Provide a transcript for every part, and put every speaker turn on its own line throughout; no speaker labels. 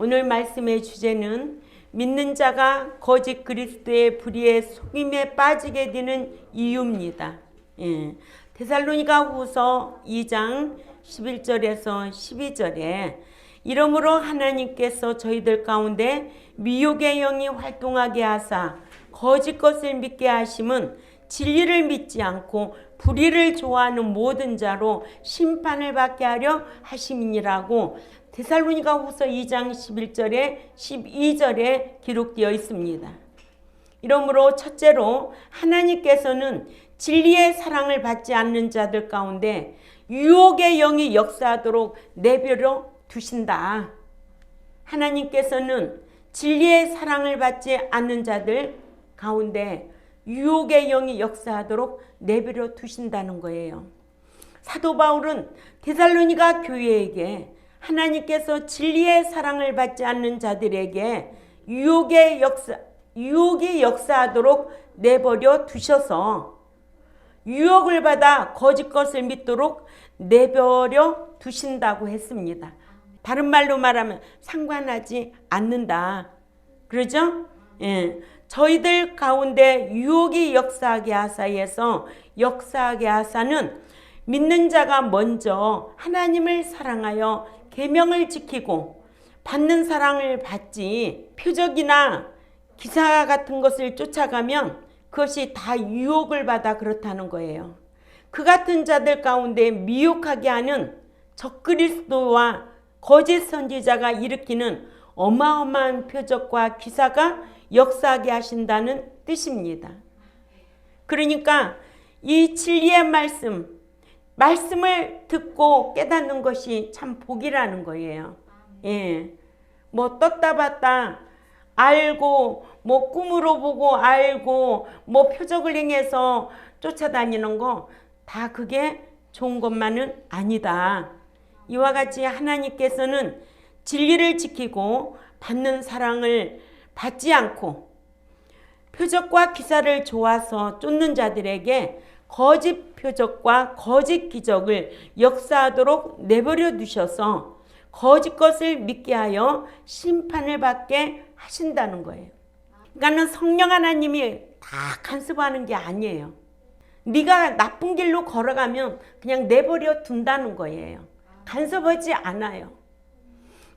오늘 말씀의 주제는 믿는 자가 거짓 그리스도의 불의의 속임에 빠지게 되는 이유입니다. 데살로니가 후서 2장 11절에서 12절에 이러므로 하나님께서 저희들 가운데 미혹의 영이 활동하게 하사 거짓 것을 믿게 하심은 진리를 믿지 않고 불의를 좋아하는 모든 자로 심판을 받게 하려 하심이니라고 데살로니가 후서 2장 11절에 12절에 기록되어 있습니다. 이러므로 첫째로 하나님께서는 진리의 사랑을 받지 않는 자들 가운데 유혹의 영이 역사하도록 내버려 두신다. 하나님께서는 진리의 사랑을 받지 않는 자들 가운데 유혹의 영이 역사하도록 내버려 두신다는 거예요. 사도 바울은 데살로니가 교회에게 하나님께서 진리의 사랑을 받지 않는 자들에게 유혹이 역사하도록 내버려 두셔서 유혹을 받아 거짓 것을 믿도록 내버려 두신다고 했습니다. 다른 말로 말하면 상관하지 않는다. 그러죠? 저희들 가운데 유혹이 역사하게 하사에서 역사하게 하사는 믿는 자가 먼저 하나님을 사랑하여 계명을 지키고 받는 사랑을 받지 표적이나 기사 같은 것을 쫓아가면 그것이 다 유혹을 받아 그렇다는 거예요. 그 같은 자들 가운데 미혹하게 하는 적그리스도와 거짓 선지자가 일으키는 어마어마한 표적과 기사가 역사하게 하신다는 뜻입니다. 그러니까 이 진리의 말씀을 듣고 깨닫는 것이 참 복이라는 거예요. 뭐 떴다 봤다 알고 뭐 꿈으로 보고 알고 뭐 표적을 행해서 쫓아다니는 거 다 그게 좋은 것만은 아니다. 이와 같이 하나님께서는 진리를 지키고 받는 사랑을 받지 않고 표적과 기사를 좋아서 쫓는 자들에게 거짓 표적과 거짓 기적을 역사하도록 내버려 두셔서 거짓 것을 믿게 하여 심판을 받게 하신다는 거예요. 그러니까 성령 하나님이 다 간섭하는 게 아니에요. 네가 나쁜 길로 걸어가면 그냥 내버려 둔다는 거예요. 간섭하지 않아요.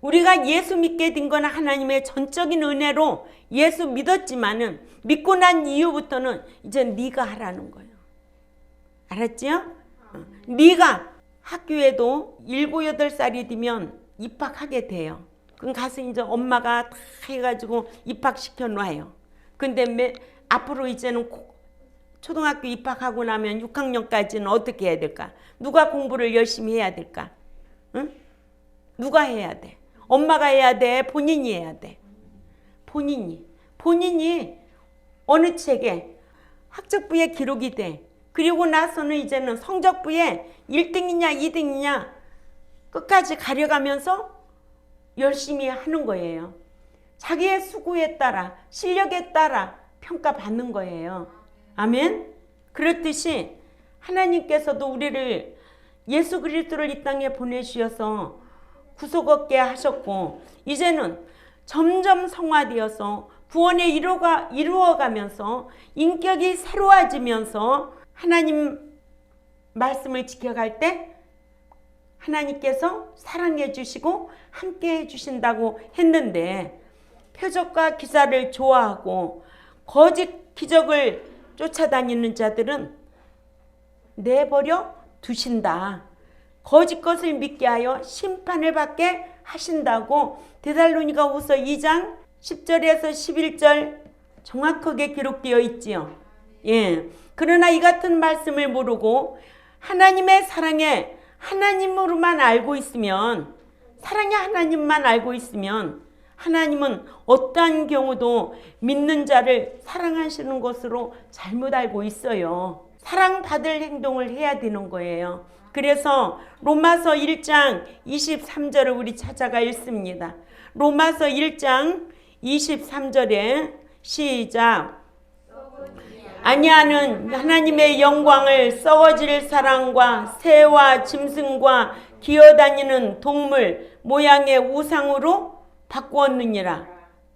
우리가 예수 믿게 된 건 하나님의 전적인 은혜로 예수 믿었지만은 믿고 난 이후부터는 이제 네가 하라는 거예요. 알았지요? 네가 학교에도 7, 8살이 되면 입학하게 돼요. 그럼 가서 이제 엄마가 다 해가지고 입학시켜 놔요. 근데 앞으로 이제는 초등학교 입학하고 나면 6학년까지는 어떻게 해야 될까? 누가 공부를 열심히 해야 될까? 응? 누가 해야 돼? 엄마가 해야 돼? 본인이 해야 돼? 본인이 어느 책에 학적부에 기록이 돼. 그리고 나서는 이제는 성적부에 1등이냐 2등이냐 끝까지 가려가면서 열심히 하는 거예요. 자기의 수고에 따라 실력에 따라 평가받는 거예요. 아멘. 그렇듯이 하나님께서도 우리를 예수 그리스도를 이 땅에 보내주셔서 구속 얻게 하셨고 이제는 점점 성화되어서 구원에 이루어가면서 인격이 새로워지면서 하나님 말씀을 지켜갈 때 하나님께서 사랑해 주시고 함께 해 주신다고 했는데 표적과 기사를 좋아하고 거짓 기적을 쫓아다니는 자들은 내버려 두신다. 거짓 것을 믿게 하여 심판을 받게 하신다고 데살로니가 후서 2장 10절에서 11절 정확하게 기록되어 있지요. 그러나 이 같은 말씀을 모르고 하나님의 사랑에 하나님으로만 알고 있으면 사랑의 하나님만 알고 있으면 하나님은 어떠한 경우도 믿는 자를 사랑하시는 것으로 잘못 알고 있어요. 사랑받을 행동을 해야 되는 거예요. 그래서 로마서 1장 23절을 우리 찾아가 읽습니다. 로마서 1장 23절에 시작. 아니하는 하나님의 영광을 썩어질 사랑과 새와 짐승과 기어다니는 동물 모양의 우상으로 바꾸었느니라.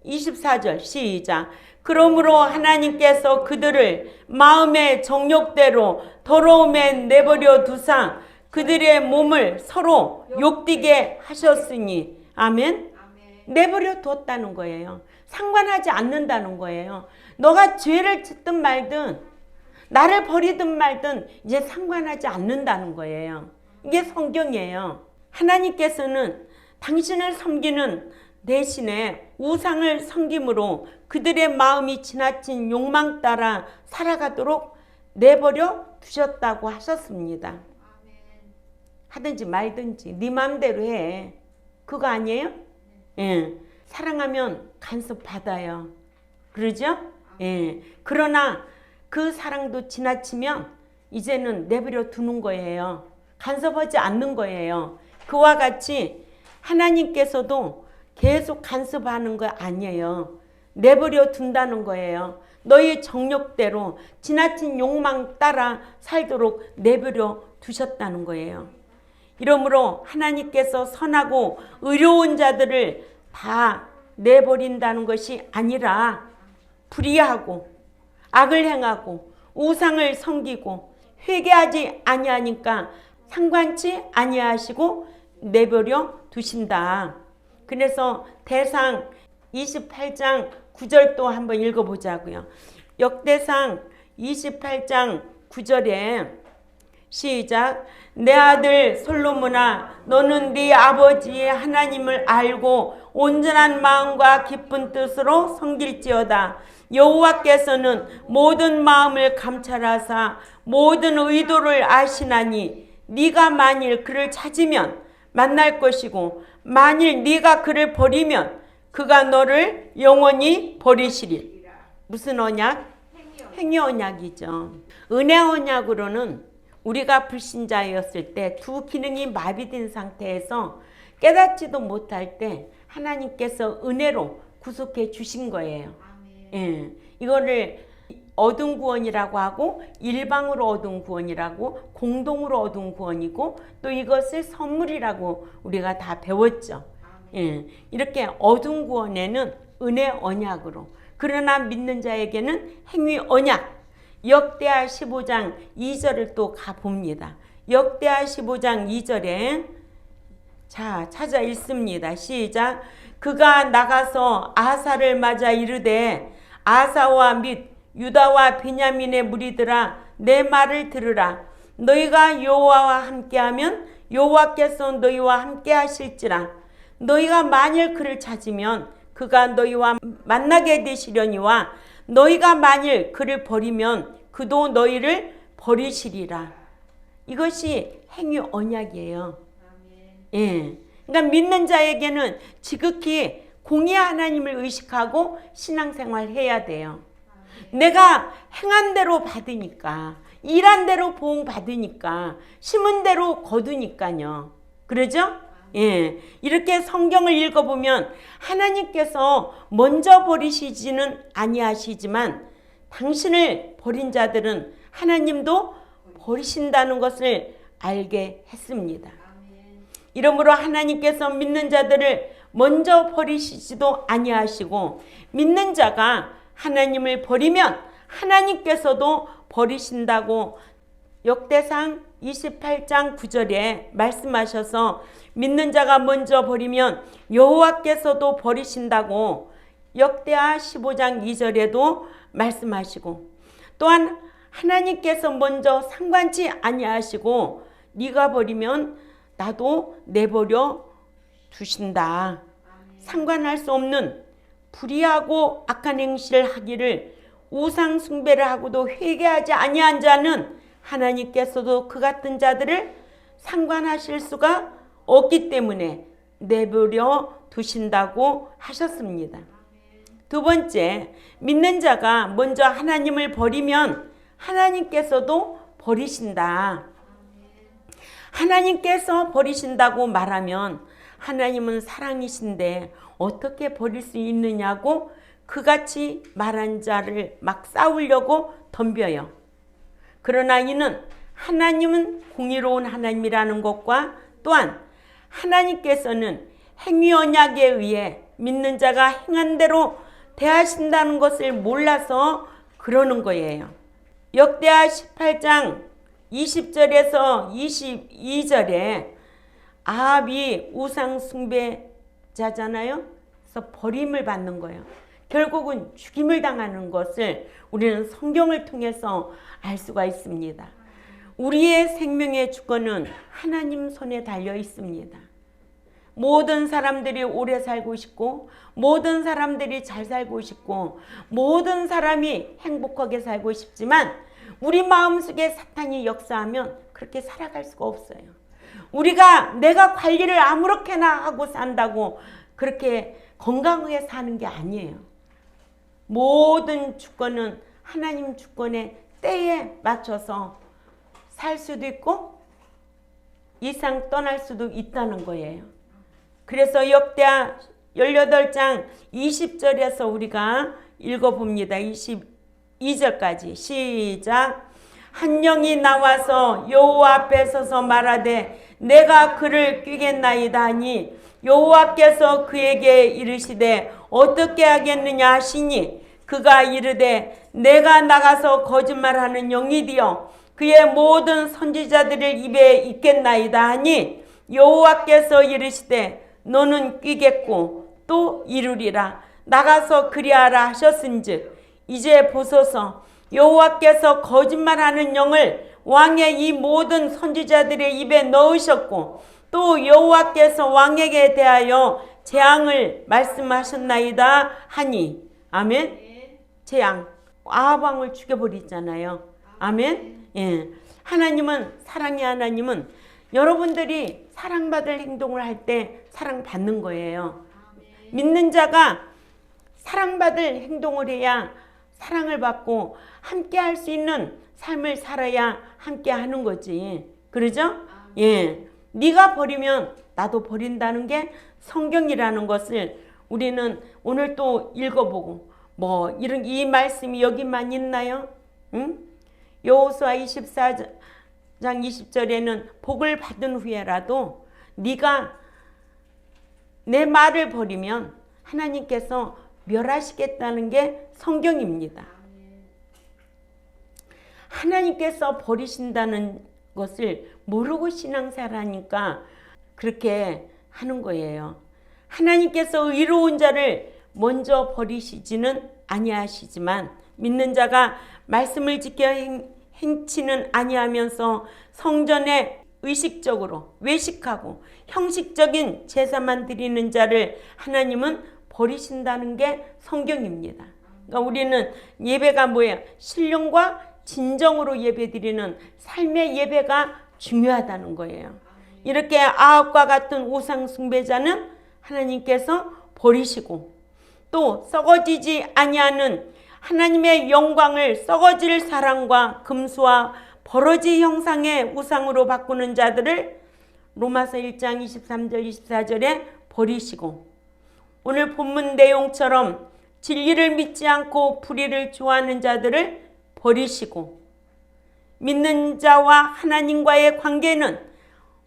24절 시작. 그러므로 하나님께서 그들을 마음의 정욕대로 더러움에 내버려 두사 그들의 몸을 서로 욕되게 하셨으니. 아멘. 내버려 두었다는 거예요. 상관하지 않는다는 거예요. 너가 죄를 짓든 말든 나를 버리든 말든 이제 상관하지 않는다는 거예요. 이게 성경이에요. 하나님께서는 당신을 섬기는 대신에 우상을 섬김으로 그들의 마음이 지나친 욕망 따라 살아가도록 내버려 두셨다고 하셨습니다. 하든지 말든지 네 마음대로 해. 그거 아니에요? 예. 사랑하면 간섭 받아요. 그러죠? 예. 그러나 그 사랑도 지나치면 이제는 내버려 두는 거예요. 간섭하지 않는 거예요. 그와 같이 하나님께서도 계속 간섭하는 거 아니에요. 내버려 둔다는 거예요. 너희 정욕대로 지나친 욕망 따라 살도록 내버려 두셨다는 거예요. 이러므로 하나님께서 선하고 의로운 자들을 다 내버린다는 것이 아니라 불의하고 악을 행하고 우상을 섬기고 회개하지 아니하니까 상관치 아니하시고 내버려 두신다. 그래서 대상 28장 9절도 한번 읽어보자고요. 역대상 28장 9절에 시작. 내 아들 솔로몬아, 너는 네 아버지의 하나님을 알고 온전한 마음과 깊은 뜻으로 섬길지어다. 여호와께서는 모든 마음을 감찰하사 모든 의도를 아시나니 네가 만일 그를 찾으면 만날 것이고 만일 네가 그를 버리면 그가 너를 영원히 버리시리. 무슨 언약? 행위 언약이죠. 은혜 언약으로는 우리가 불신자였을 때 두 기능이 마비된 상태에서 깨닫지도 못할 때 하나님께서 은혜로 구속해 주신 거예요. 예, 이거를 얻은 구원이라고 하고 일방으로 얻은 구원이라고 공동으로 얻은 구원이고 또 이것을 선물이라고 우리가 다 배웠죠. 예, 이렇게 얻은 구원에는 은혜 언약으로, 그러나 믿는 자에게는 행위 언약. 역대하 15장 2절을 또 가봅니다. 역대하 15장 2절에 자 찾아 읽습니다. 시작. 그가 나가서 아사를 맞아 이르되 아사와 및 유다와 베냐민의 무리들아 내 말을 들으라. 너희가 여호와와 함께하면 여호와께서 너희와 함께하실지라. 너희가 만일 그를 찾으면 그가 너희와 만나게 되시려니와 너희가 만일 그를 버리면 그도 너희를 버리시리라. 이것이 행위 언약이에요. 예. 그러니까 믿는 자에게는 지극히 공의 하나님을 의식하고 신앙생활 해야 돼요. 내가 행한 대로 받으니까, 일한 대로 보응 받으니까, 심은 대로 거두니까요. 그러죠? 예. 이렇게 성경을 읽어보면 하나님께서 먼저 버리시지는 아니하시지만 당신을 버린 자들은 하나님도 버리신다는 것을 알게 했습니다. 이러므로 하나님께서 믿는 자들을 먼저 버리시지도 아니하시고 믿는 자가 하나님을 버리면 하나님께서도 버리신다고 역대상 28장 9절에 말씀하셔서 믿는 자가 먼저 버리면 여호와께서도 버리신다고 역대하 15장 2절에도 말씀하시고 또한 하나님께서 먼저 상관치 아니하시고 네가 버리면 나도 내버려 두신다. 상관할 수 없는 불의하고 악한 행실을 하기를 우상 숭배를 하고도 회개하지 아니한 자는 하나님께서도 그 같은 자들을 상관하실 수가 없기 때문에 내버려 두신다고 하셨습니다. 두 번째, 믿는 자가 먼저 하나님을 버리면 하나님께서도 버리신다. 하나님께서 버리신다고 말하면 하나님은 사랑이신데 어떻게 버릴 수 있느냐고 그같이 말한 자를 막 싸우려고 덤벼요. 그러나 이는 하나님은 공의로운 하나님이라는 것과 또한 하나님께서는 행위 언약에 의해 믿는 자가 행한 대로 대하신다는 것을 몰라서 그러는 거예요. 역대하 18장 20절에서 22절에 아합이 우상 숭배자잖아요. 그래서 버림을 받는 거예요. 결국은 죽임을 당하는 것을 우리는 성경을 통해서 알 수가 있습니다. 우리의 생명의 주권은 하나님 손에 달려 있습니다. 모든 사람들이 오래 살고 싶고, 모든 사람들이 잘 살고 싶고, 모든 사람이 행복하게 살고 싶지만 우리 마음속에 사탄이 역사하면 그렇게 살아갈 수가 없어요. 내가 관리를 아무렇게나 하고 산다고 그렇게 건강하게 사는 게 아니에요. 모든 주권은 하나님 주권의 때에 맞춰서 살 수도 있고 이상 떠날 수도 있다는 거예요. 그래서 역대하 18장 20절에서 우리가 읽어봅니다. 22절까지 시작. 한 영이 나와서 여호와 앞에 서서 말하되 내가 그를 꾀겠나이다 하니 여호와께서 그에게 이르시되 어떻게 하겠느냐 하시니 그가 이르되 내가 나가서 거짓말하는 영이 되어 그의 모든 선지자들을 입에 있겠나이다 하니 여호와께서 이르시되 너는 꾀겠고 또 이루리라. 나가서 그리하라 하셨은즉 이제 보소서 여호와께서 거짓말하는 영을 왕의 이 모든 선지자들의 입에 넣으셨고 또 여호와께서 왕에게 대하여 재앙을 말씀하셨나이다 하니 아멘. 재앙 아합 왕을 죽여버리잖아요. 아멘. 예. 하나님은 사랑의 하나님은 여러분들이 사랑받을 행동을 할 때 사랑받는 거예요. 믿는 자가 사랑받을 행동을 해야 사랑을 받고 함께 할 수 있는 삶을 살아야 함께 하는 거지. 그러죠? 예. 네가 버리면 나도 버린다는 게 성경이라는 것을 우리는 오늘 또 읽어보고 이 말씀이 여기만 있나요? 응? 여호수아 24장 20절에는 복을 받은 후에라도 네가 내 말을 버리면 하나님께서 멸하시겠다는 게 성경입니다. 하나님께서 버리신다는 것을 모르고 신앙생활하니까 그렇게 하는 거예요. 하나님께서 의로운 자를 먼저 버리시지는 아니하시지만 믿는 자가 말씀을 지켜 행치는 아니하면서 성전에 의식적으로 외식하고 형식적인 제사만 드리는 자를 하나님은 버리신다는 게 성경입니다. 그러니까 우리는 예배가 뭐예요? 신령과 진정으로 예배드리는 삶의 예배가 중요하다는 거예요. 이렇게 아합과 같은 우상 숭배자는 하나님께서 버리시고 또 썩어지지 아니하는 하나님의 영광을 썩어질 사랑과 금수와 버러지 형상의 우상으로 바꾸는 자들을 로마서 1장 23절 24절에 버리시고 오늘 본문 내용처럼 진리를 믿지 않고 불의를 좋아하는 자들을 버리시고 믿는 자와 하나님과의 관계는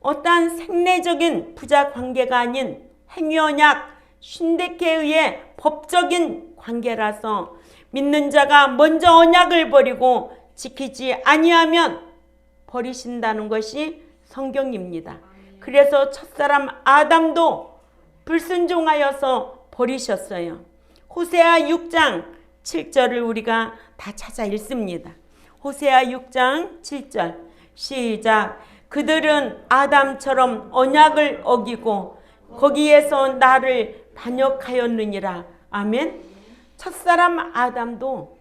어떠한 생리적인 부자 관계가 아닌 행위언약 신대케에 의해 법적인 관계라서 믿는 자가 먼저 언약을 버리고 지키지 아니하면 버리신다는 것이 성경입니다. 그래서 첫사람 아담도 불순종하여서 버리셨어요. 호세아 6장 7절을 우리가 다 찾아 읽습니다. 호세아 6장 7절 시작. 그들은 아담처럼 언약을 어기고 거기에서 나를 반역하였느니라. 아멘. 첫사람 아담도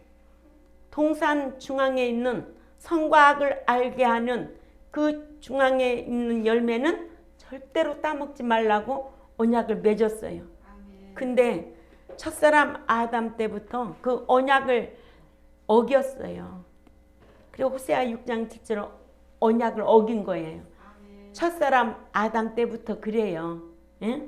동산 중앙에 있는 선과 악을 알게 하는 그 중앙에 있는 열매는 절대로 따먹지 말라고 언약을 맺었어요. 근데 첫사람 아담 때부터 그 언약을 어겼어요. 그리고 호세아 6장 7절 언약을 어긴 거예요. 첫사람 아담 때부터 그래요. 예?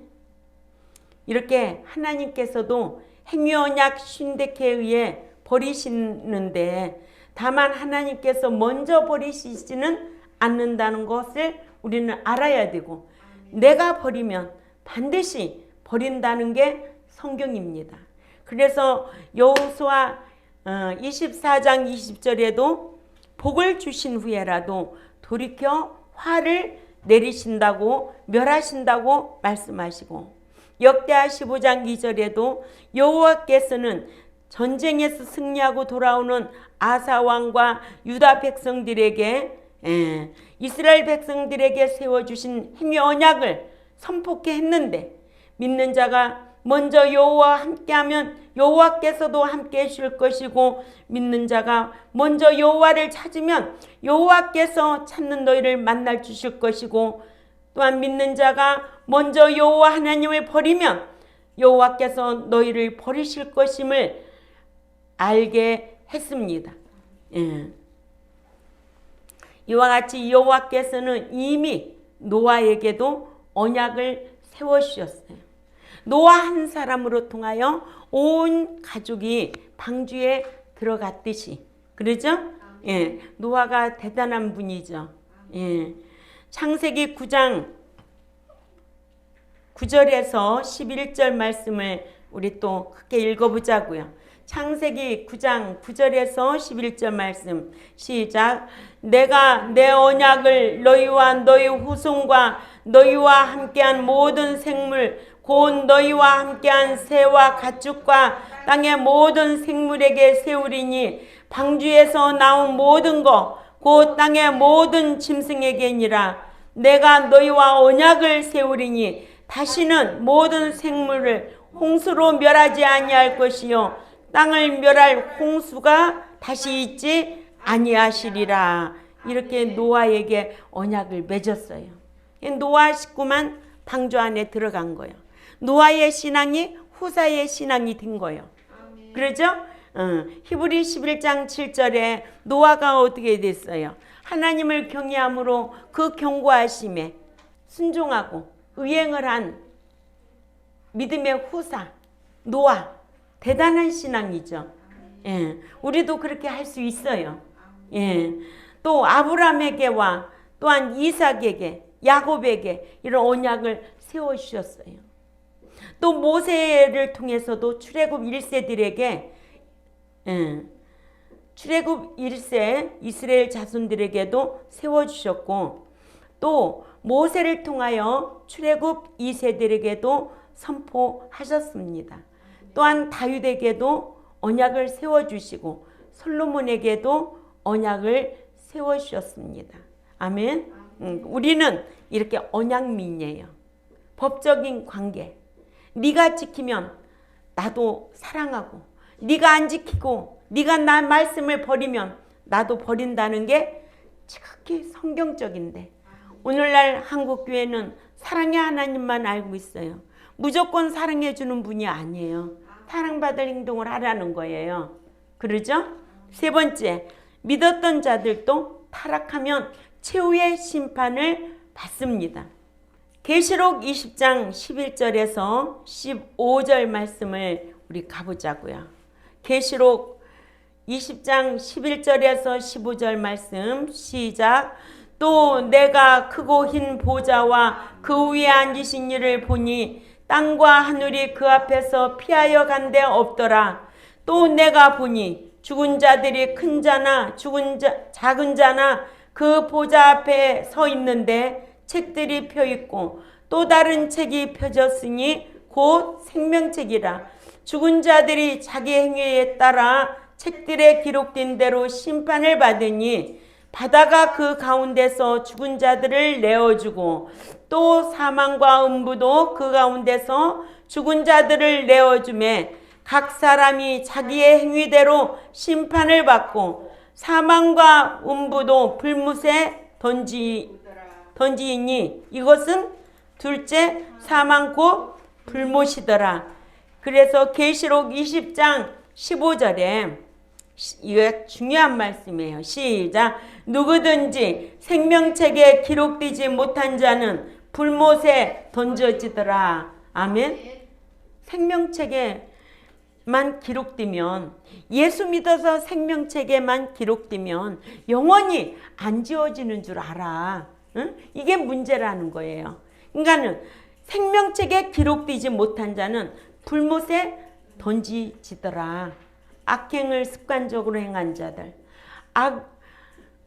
이렇게 하나님께서도 행위언약 신대케에 의해 버리시는데 다만 하나님께서 먼저 버리시지는 않는다는 것을 우리는 알아야 되고 내가 버리면 반드시 버린다는 게 성경입니다. 그래서 여호수아 24장 20절에도 복을 주신 후에라도 돌이켜 화를 내리신다고 멸하신다고 말씀하시고, 역대하 15장 2절에도 여호와께서는 전쟁에서 승리하고 돌아오는 아사 왕과 유다 백성들에게 이스라엘 백성들에게 세워주신 행위 언약을 선포케 했는데, 믿는 자가 먼저 여호와와 함께하면 여호와께서도 함께 해줄 것이고, 믿는 자가 먼저 여호와를 찾으면 여호와께서 찾는 너희를 만날 주실 것이고, 또한 믿는 자가 먼저 여호와 하나님을 버리면 여호와께서 너희를 버리실 것임을 알게 했습니다. 이와 같이 여호와께서는 이미 노아에게도 언약을 세워주셨어요. 노아 한 사람으로 통하여 온 가족이 방주에 들어갔듯이, 그러죠? 예, 노아가 대단한 분이죠. 예, 창세기 9장 9절에서 11절 말씀을 우리 또 크게 읽어보자고요. 창세기 9장 9절에서 11절 말씀 시작. 내가 내 언약을 너희와 너희 후손과 너희와 함께한 모든 생물 곧 너희와 함께한 새와 가축과 땅의 모든 생물에게 세우리니 방주에서 나온 모든 것 곧 땅의 모든 짐승에게니라. 내가 너희와 언약을 세우리니 다시는 모든 생물을 홍수로 멸하지 아니할 것이요 땅을 멸할 홍수가 다시 있지 아니하시리라. 이렇게 노아에게 언약을 맺었어요. 노아 식구만 방주 안에 들어간 거예요. 노아의 신앙이 후사의 신앙이 된 거예요. 그러죠? 히브리 11장 7절에 노아가 어떻게 됐어요? 하나님을 경외함으로 그 경고하심에 순종하고 의행을 한 믿음의 후사 노아, 대단한 신앙이죠. 예, 우리도 그렇게 할 수 있어요. 예, 또 아브라함에게와 또한 이삭에게, 야곱에게 이런 언약을 세워주셨어요. 또 모세를 통해서도 출애굽 1세들에게 출애굽 1세 이스라엘 자손들에게도 세워주셨고, 또 모세를 통하여 출애굽 2세들에게도 선포하셨습니다. 또한 다윗에게도 언약을 세워주시고 솔로몬에게도 언약을 세워주셨습니다. 아멘. 우리는 이렇게 언약민이에요. 법적인 관계. 네가 지키면 나도 사랑하고, 네가 안 지키고 네가 나 말씀을 버리면 나도 버린다는 게 지극히 성경적인데, 오늘날 한국교회는 사랑의 하나님만 알고 있어요. 무조건 사랑해 주는 분이 아니에요. 사랑받을 행동을 하라는 거예요. 그러죠? 세 번째, 믿었던 자들도 타락하면 최후의 심판을 받습니다. 계시록 20장 11절에서 15절 말씀을 우리 가보자고요. 계시록 20장 11절에서 15절 말씀 시작. 또 내가 크고 흰 보좌와 그 위에 앉으신 이를 보니 땅과 하늘이 그 앞에서 피하여 간 데 없더라. 또 내가 보니 죽은 자들이 큰 자나 작은 자나 그 보좌 앞에 서 있는데 책들이 펴 있고 또 다른 책이 펴졌으니 곧 생명책이라. 죽은 자들이 자기 행위에 따라 책들에 기록된 대로 심판을 받으니 바다가 그 가운데서 죽은 자들을 내어주고 또 사망과 음부도 그 가운데서 죽은 자들을 내어주매 각 사람이 자기의 행위대로 심판을 받고 사망과 음부도 불못에 던지이니 이것은 둘째 사망 곧 불못이더라. 그래서 계시록 20장 15절에 이거 중요한 말씀이에요. 시작. 누구든지 생명책에 기록되지 못한 자는 불못에 던져지더라. 아멘. 생명책에만 기록되면, 예수 믿어서 생명책에만 기록되면 영원히 안 지워지는 줄 알아. 응? 이게 문제라는 거예요. 그러니까는 생명책에 기록되지 못한 자는 불못에 던지지더라. 악행을 습관적으로 행한 자들,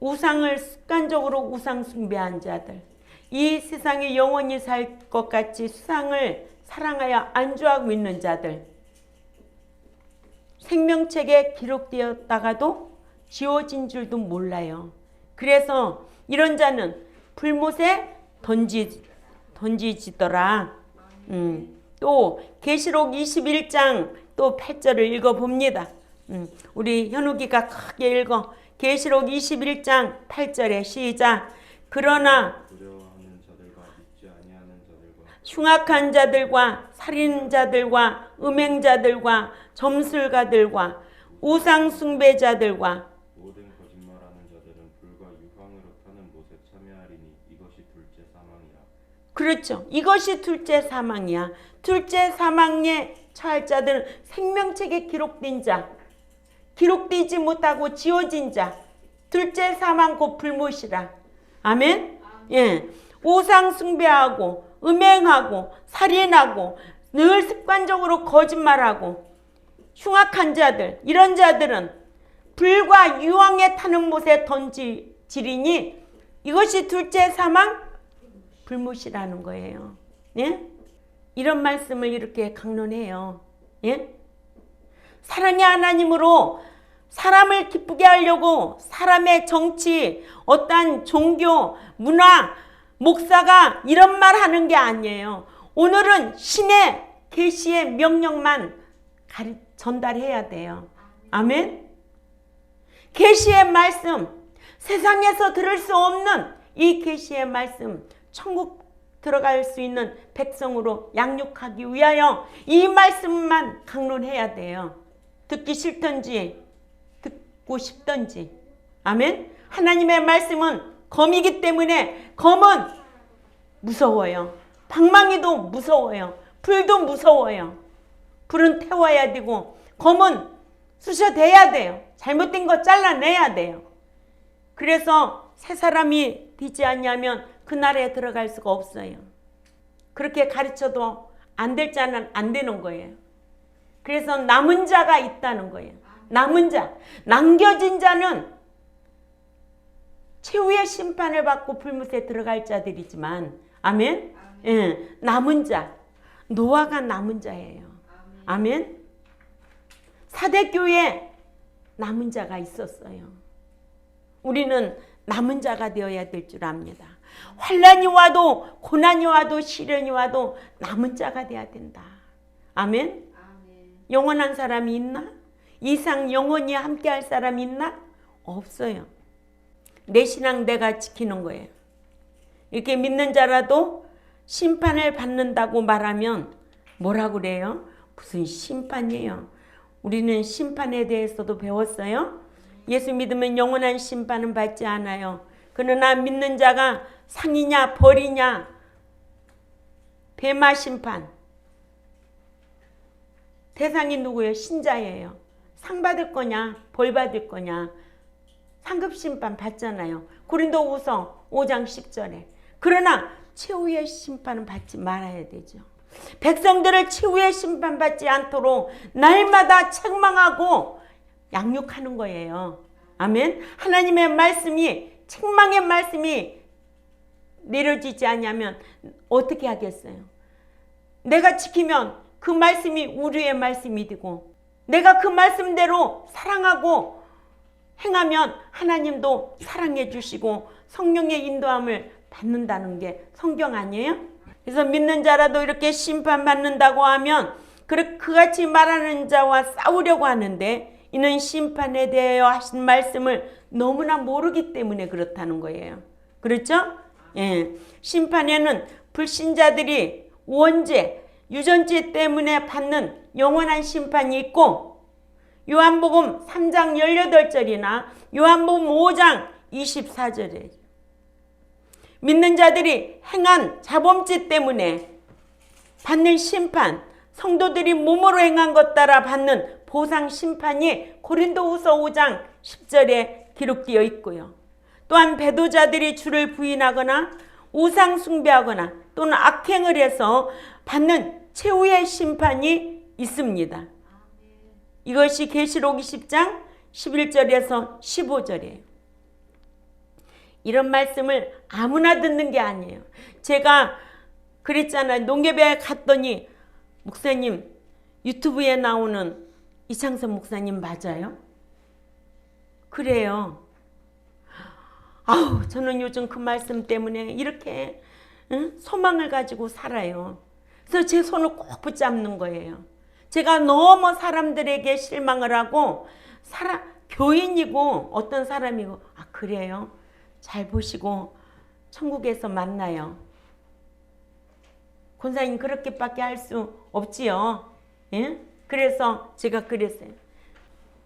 우상을 습관적으로 우상 숭배한 자들, 이 세상에 영원히 살 것 같이 수상을 사랑하여 안주하고 있는 자들, 생명책에 기록되었다가도 지워진 줄도 몰라요. 그래서 이런 자는 불못에 던지지더라. 또 계시록 21장 또 8절을 읽어봅니다. 우리 현욱이가 크게 읽어. 계시록 21장 8절에 시작. 그러나
두려워하는 자들과 믿지 아니하는 자들과
흉악한 자들과 살인자들과 음행자들과 점술가들과 우상 숭배자들과
모든 거짓말하는 자들은 불과 유황으로 타는 못에 참여하리니 이것이 둘째 사망이라.
그렇죠. 이것이 둘째 사망이야. 둘째 사망에 처할 자들은 생명책에 기록된 자, 기록되지 못하고 지워진 자, 둘째 사망 곧 불못이라. 아멘? 예. 우상 숭배하고 음행하고 살인하고 늘 습관적으로 거짓말하고 흉악한 자들, 이런 자들은 불과 유황에 타는 못에 던지리니 이것이 둘째 사망 불못이라는 거예요. 예? 이런 말씀을 이렇게 강론해요. 예? 사랑의 하나님으로 사람을 기쁘게 하려고 사람의 정치, 어떠한 종교, 문화, 목사가 이런 말 하는 게 아니에요. 오늘은 신의 계시의 명령만 전달해야 돼요. 아멘? 계시의 말씀, 세상에서 들을 수 없는 이 계시의 말씀, 천국 들어갈 수 있는 백성으로 양육하기 위하여 이 말씀만 강론해야 돼요. 듣기 싫던지 듣고 싶던지. 아멘? 하나님의 말씀은 검이기 때문에 검은 무서워요. 방망이도 무서워요. 불도 무서워요. 불은 태워야 되고 검은 쑤셔대야 돼요. 잘못된 거 잘라내야 돼요. 그래서 새 사람이 되지 않냐면 그 나라에 들어갈 수가 없어요. 그렇게 가르쳐도 안 될 자는 안 되는 거예요. 그래서 남은 자가 있다는 거예요. 남은 자. 남겨진 자는 최후의 심판을 받고 불못에 들어갈 자들이지만, 아멘? 예, 남은 자. 노아가 남은 자예요. 아멘? 사대교회에 남은 자가 있었어요. 우리는 남은 자가 되어야 될 줄 압니다. 환난이 와도 고난이 와도 시련이 와도 남은 자가 되어야 된다. 아멘? 영원한 사람이 있나? 이상 영원히 함께할 사람이 있나? 없어요. 내 신앙 내가 지키는 거예요. 이렇게 믿는 자라도 심판을 받는다고 말하면 뭐라고 그래요? 무슨 심판이에요? 우리는 심판에 대해서도 배웠어요. 예수 믿으면 영원한 심판은 받지 않아요. 그러나 믿는 자가 상이냐 벌이냐, 뱀마 심판. 대상이 누구예요? 신자예요. 상 받을 거냐 벌 받을 거냐, 상급 심판 받잖아요. 고린도후서 5장 10절에. 그러나 최후의 심판은 받지 말아야 되죠. 백성들을 최후의 심판 받지 않도록 날마다 책망하고 양육하는 거예요. 아멘. 하나님의 말씀이, 책망의 말씀이 내려지지 않으면 어떻게 하겠어요? 내가 지키면 그 말씀이 우리의 말씀이 되고, 내가 그 말씀대로 사랑하고 행하면 하나님도 사랑해 주시고 성령의 인도함을 받는다는 게 성경 아니에요? 그래서 믿는 자라도 이렇게 심판받는다고 하면 그같이 말하는 자와 싸우려고 하는데, 이는 심판에 대하여 하신 말씀을 너무나 모르기 때문에 그렇다는 거예요. 그렇죠? 예. 심판에는 불신자들이 원죄, 유전죄 때문에 받는 영원한 심판이 있고, 요한복음 3장 18절이나 요한복음 5장 24절에 믿는 자들이 행한 자범죄 때문에 받는 심판, 성도들이 몸으로 행한 것 따라 받는 보상 심판이 고린도후서 5장 10절에 기록되어 있고요. 또한 배도자들이 주를 부인하거나 우상 숭배하거나 또는 악행을 해서 받는 최후의 심판이 있습니다. 이것이 계시록 20장 11절에서 15절이에요. 이런 말씀을 아무나 듣는 게 아니에요. 제가 그랬잖아요. 농협에 갔더니 목사님 유튜브에 나오는 이창선 목사님 맞아요? 그래요. 아우 저는 요즘 그 말씀 때문에 이렇게 소망을 가지고 살아요. 그래서 제 손을 꼭 붙잡는 거예요. 제가 너무 사람들에게 실망을 하고 교인이고 어떤 사람이고 아 그래요? 잘 보시고 천국에서 만나요. 권사님 그렇게밖에 할 수 없지요. 예? 그래서 제가 그랬어요.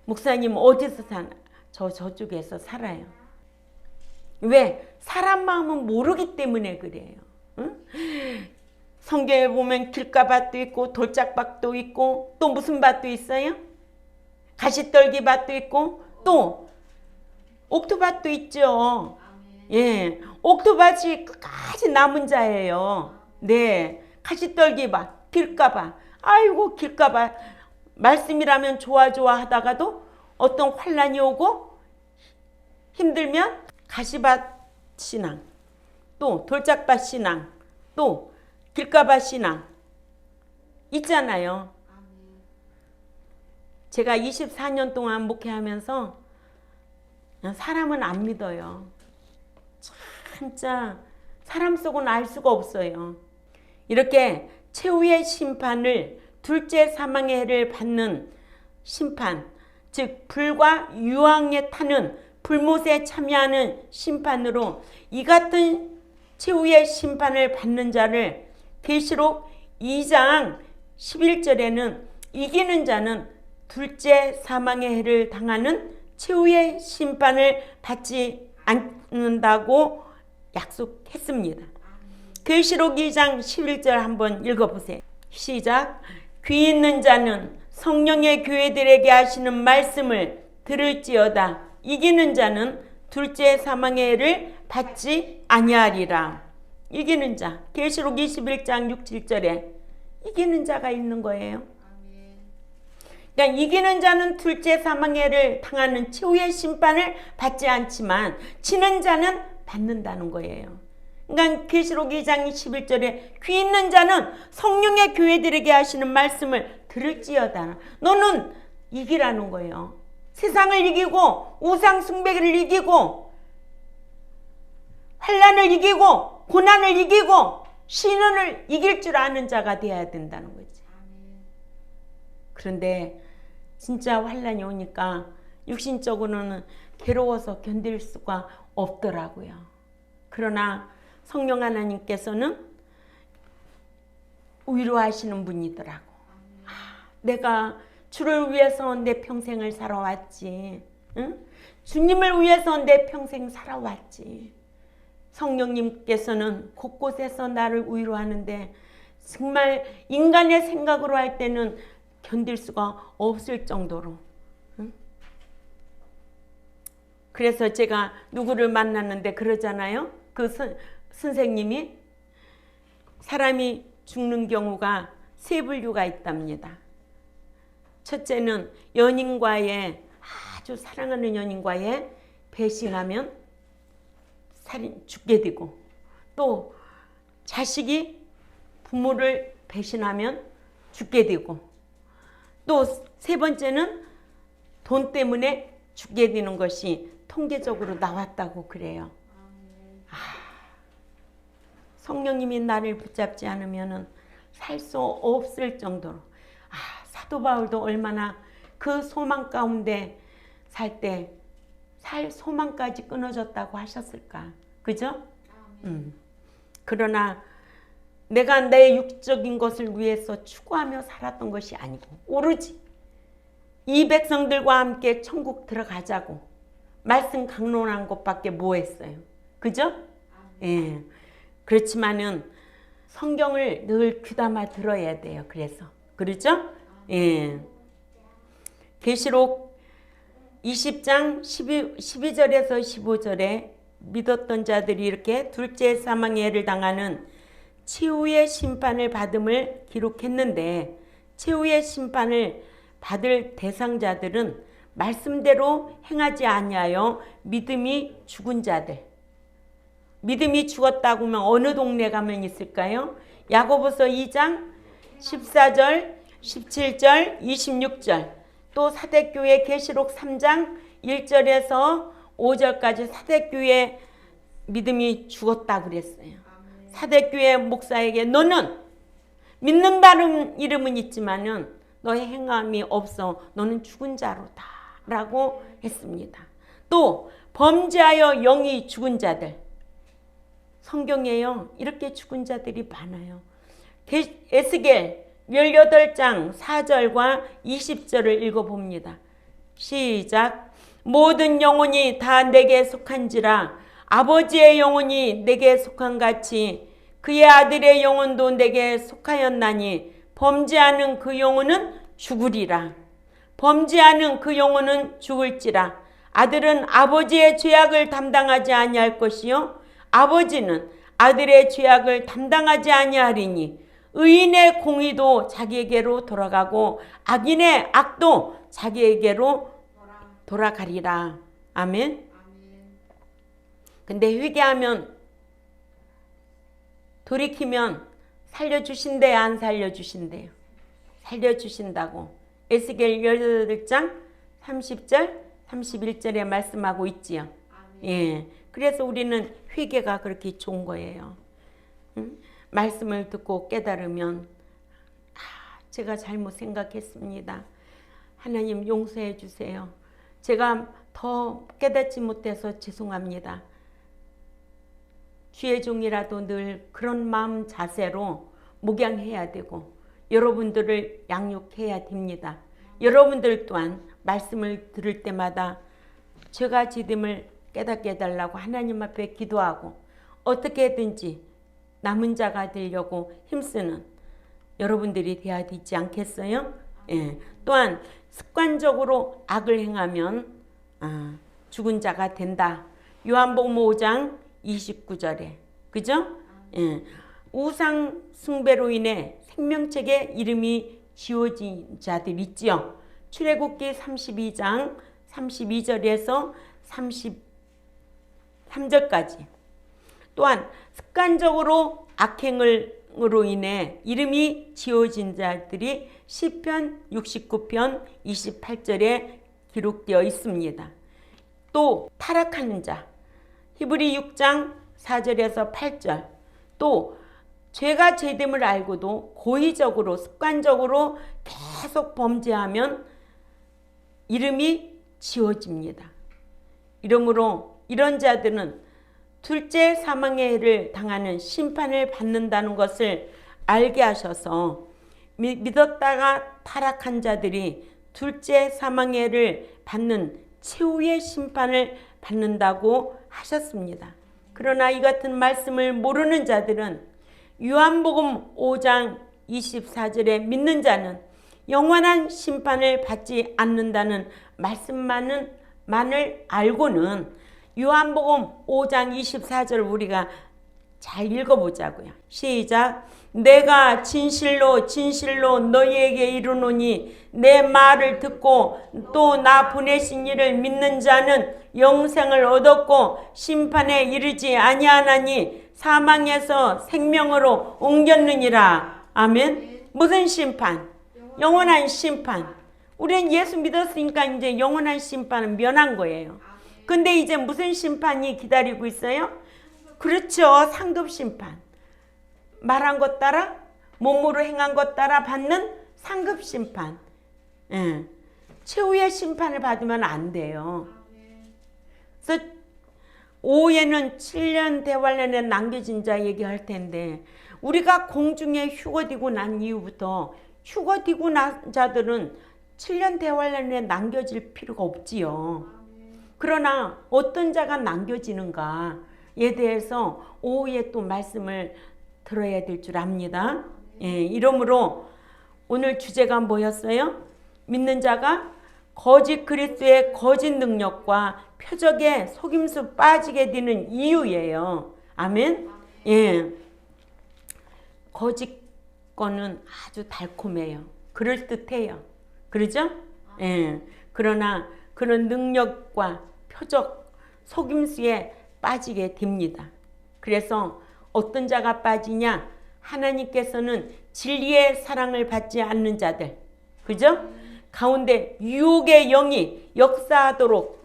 목사님 어디서 사나? 저쪽에서 살아요. 왜? 사람 마음은 모르기 때문에 그래요. 응? 성경에 보면 길가밭도 있고 돌짝밭도 있고 또 무슨 밭도 있어요? 가시떨기 밭도 있고 또 옥토밭도 있죠. 예, 옥토밭이 끝까지 남은 자예요. 네, 가시떨기밭, 길가밭. 아이고 길가밭 말씀이라면 좋아 하다가도 어떤 환란이 오고 힘들면 가시밭 신앙, 또 돌짝밭 신앙, 또 길가밭 신앙 있잖아요. 제가 24년 목회하면서 사람은 안 믿어요. 진짜 사람 속은 알 수가 없어요. 이렇게 최후의 심판을 둘째 사망의 해를 받는 심판, 즉 불과 유황에 타는 불못에 참여하는 심판으로 이 같은 최후의 심판을 받는 자를 계시록 2장 11절에는 이기는 자는 둘째 사망의 해를 당하는 최후의 심판을 받지 않는다고 약속했습니다. 계시록 2장 11절 한번 읽어보세요. 시작. 귀 있는 자는 성령의 교회들에게 하시는 말씀을 들을지어다. 이기는 자는 둘째 사망의 해를 받지 아니하리라. 이기는 자. 계시록 21장 6, 7절에 이기는 자가 있는 거예요. 그러니까 이기는 자는 둘째 사망의 해를 당하는 최후의 심판을 받지 않지만 지는 자는 받는다는 거예요. 그러니까 계시록 2장 11절에 귀 있는 자는 성령의 교회들에게 하시는 말씀을 들을지어다. 너는 이기라는 거예요. 세상을 이기고 우상 숭배를 이기고 환난을 이기고 고난을 이기고 시련을 이길 줄 아는 자가 되어야 된다는 거지. 그런데 진짜 환난이 오니까 육신적으로는 괴로워서 견딜 수가 없더라고요. 그러나 성령 하나님께서는 위로하시는 분이더라고. 내가 주를 위해서 내 평생을 살아왔지. 응? 주님을 위해서 내 평생 살아왔지. 성령님께서는 곳곳에서 나를 위로하는데 정말 인간의 생각으로 할 때는 견딜 수가 없을 정도로. 응? 그래서 제가 누구를 만났는데 그러잖아요. 그 선생님이 사람이 죽는 경우가 세 분류가 있답니다. 첫째는 연인과의 아주 사랑하는 연인과의 배신하면 죽게 되고, 또 자식이 부모를 배신하면 죽게 되고, 또 세 번째는 돈 때문에 죽게 되는 것이 통계적으로 나왔다고 그래요. 성령님이 나를 붙잡지 않으면 살 수 없을 정도로. 사도 바울도 얼마나 그 소망 가운데 살 때 살 소망까지 끊어졌다고 하셨을까. 그죠? 그러나 내가 내 육적인 것을 위해서 추구하며 살았던 것이 아니고 오로지 이 백성들과 함께 천국 들어가자고 말씀 강론한 것밖에 뭐 했어요. 그죠? 예. 그렇지만은 성경을 늘 귀담아 들어야 돼요. 그래서. 그렇죠? 예. 계시록 20장 12절에서 15절에 믿었던 자들이 이렇게 둘째 사망의 해를 당하는 치유의 심판을 받음을 기록했는데 최후의 심판을 받을 대상자들은 말씀대로 행하지 아니하여 믿음이 죽은 자들. 믿음이 죽었다고 하면 어느 동네 가면 있을까요? 야고보서 2장 14절, 17절, 26절. 또 사대교회 계시록 3장 1절에서 5절까지 사대교회 믿음이 죽었다고 그랬어요. 사대교회 목사에게 너는 믿는다는 이름은 있지만은 너의 행함이 없어. 너는 죽은 자로다 라고 했습니다. 또 범죄하여 영이 죽은 자들. 성경에요. 이렇게 죽은 자들이 많아요. 에스겔 18장 4절과 20절을 읽어봅니다. 시작. 모든 영혼이 다 내게 속한지라 아버지의 영혼이 내게 속한 같이 그의 아들의 영혼도 내게 속하였나니 범죄하는 그 영혼은 죽으리라. 범죄하는 그 영혼은 죽을지라. 아들은 아버지의 죄악을 담당하지 아니할 것이요 아버지는 아들의 죄악을 담당하지 아니하리니 의인의 공의도 자기에게로 돌아가고 악인의 악도 자기에게로 돌아가리라. 아멘. 근데 회개하면 돌이키면 살려주신대요, 안 살려주신대요? 살려주신다고 에스겔 18장 30절 31절에 말씀하고 있지요. 예, 그래서 우리는 회개가 그렇게 좋은 거예요. 응? 말씀을 듣고 깨달으면 제가 잘못 생각했습니다. 하나님 용서해 주세요. 제가 더 깨닫지 못해서 죄송합니다. 주의 종이라도 늘 그런 마음 자세로 목양해야 되고 여러분들을 양육해야 됩니다. 여러분들 또한 말씀을 들을 때마다 죄가 지됨을 깨닫게 해달라고 하나님 앞에 기도하고 어떻게든지 남은 자가 되려고 힘쓰는 여러분들이 되어야 되지 않겠어요? 예. 또한 습관적으로 악을 행하면 죽은 자가 된다. 요한복음 5장 29절에 그죠? 예. 우상 숭배로 인해 생명책에 이름이 지워진 자들 있지요. 출애굽기 32장 32절에서 33절까지. 또한 습관적으로 악행으로 인해 이름이 지워진 자들이 시편 69편 28절에 기록되어 있습니다. 또 타락하는 자 히브리 6장 4절에서 8절. 또 죄가 죄됨을 알고도 고의적으로 습관적으로 계속 범죄하면 이름이 지워집니다. 이러므로 이런 자들은 둘째 사망의 해를 당하는 심판을 받는다는 것을 알게 하셔서 믿었다가 타락한 자들이 둘째 사망의 해를 받는 최후의 심판을 받는다고 하셨습니다. 그러나 이 같은 말씀을 모르는 자들은 요한복음 5장 24절에 믿는 자는 영원한 심판을 받지 않는다는 말씀만을 알고는 요한복음 5장 24절 우리가 잘 읽어보자고요. 시작. 내가 진실로 진실로 너희에게 이르노니 내 말을 듣고 또 나 보내신 이를 믿는 자는 영생을 얻었고 심판에 이르지 아니하나니 사망에서 생명으로 옮겼느니라. 아멘. 무슨 심판? 영원한 심판. 우리는 예수 믿었으니까 이제 영원한 심판은 면한 거예요. 근데 이제 무슨 심판이 기다리고 있어요? 그렇죠. 상급 심판. 말한 것 따라 몸으로 행한 것 따라 받는 상급 심판. 예. 최후의 심판을 받으면 안 돼요. 그래서 오후에는 7년 대환란에 남겨진 자 얘기할 텐데 우리가 공중에 휴거되고 난 이후부터 휴거되고 난 자들은 7년 대환란에 남겨질 필요가 없지요. 그러나 어떤 자가 남겨지는가에 대해서 오후에 또 말씀을 들어야 될 줄 압니다. 예, 이러므로 오늘 주제가 뭐였어요? 믿는 자가 거짓 그리스도의 거짓 능력과 표적에 속임수 빠지게 되는 이유예요. 아멘. 예. 거짓 거는 아주 달콤해요. 그럴듯해요. 그러죠? 예. 그러나 그런 능력과 표적, 속임수에 빠지게 됩니다. 그래서 어떤 자가 빠지냐? 하나님께서는 진리의 사랑을 받지 않는 자들, 그죠? 가운데 유혹의 영이 역사하도록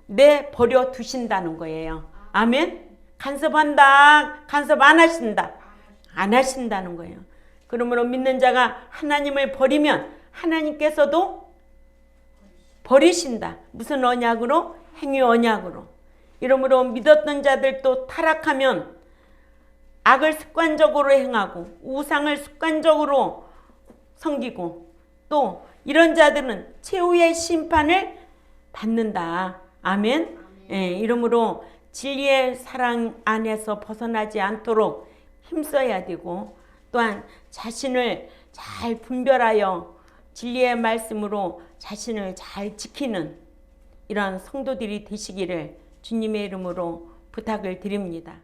내버려 두신다는 거예요. 아멘? 간섭한다. 간섭 안 하신다. 안 하신다는 거예요. 그러므로 믿는 자가 하나님을 버리면 하나님께서도 버리신다. 무슨 언약으로? 행위 언약으로. 이러므로 믿었던 자들도 타락하면 악을 습관적으로 행하고 우상을 습관적으로 섬기고 또 이런 자들은 최후의 심판을 받는다. 아멘? 예, 이러므로 진리의 사랑 안에서 벗어나지 않도록 힘써야 되고 또한 자신을 잘 분별하여 진리의 말씀으로 자신을 잘 지키는 이러한 성도들이 되시기를 주님의 이름으로 부탁을 드립니다.